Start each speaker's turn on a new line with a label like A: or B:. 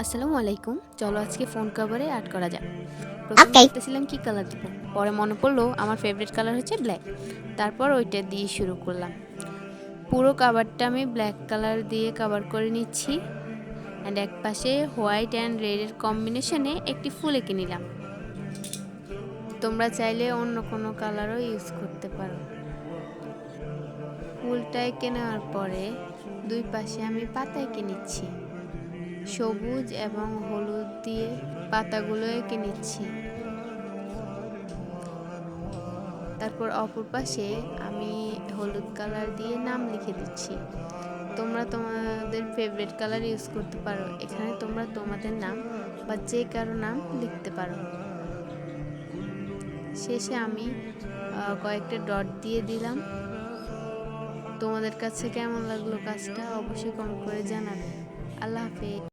A: আসসালামু আলাইকুম। চলো আজকে ফোন কভারে আর্ট করা যাক। প্রথমে
B: ওকে।
A: ভাবতেছিলাম কি কালার দিব, পরে মনে পড়লো আমার ফেভারিট কালার হচ্ছে ব্ল্যাক। তারপর ওইটা দিয়ে শুরু করলাম। পুরো কাভারটা আমি ব্ল্যাক কালার দিয়ে কাভার করে নিচ্ছি। অ্যান্ড এক পাশে হোয়াইট অ্যান্ড রেডের কম্বিনেশনে একটি ফুল এঁকে নিলাম। তোমরা চাইলে অন্য কোনো কালারও ইউজ করতে পারো। ফুলটা এঁকে নেওয়ার পরে দুই পাশে আমি পাতা এঁকে নিচ্ছি। সবুজ এবং হলুদ দিয়ে পাতাগুলো এঁকে নিচ্ছি। তারপর অপর পাশে আমি হলুদ কালার দিয়ে নাম লিখে দিচ্ছি। তোমরা তোমাদের ফেভারিট কালার ইউজ করতে পারো। এখানে তোমরা তোমাদের নাম বা যে কারো নাম লিখতে পারো। শেষে আমি কয়েকটা ডট দিয়ে দিলাম। তোমাদের কাছে কেমন লাগলো কাজটা অবশ্যই কমেন্ট করে জানাবে। আল্লাহ হাফেজ।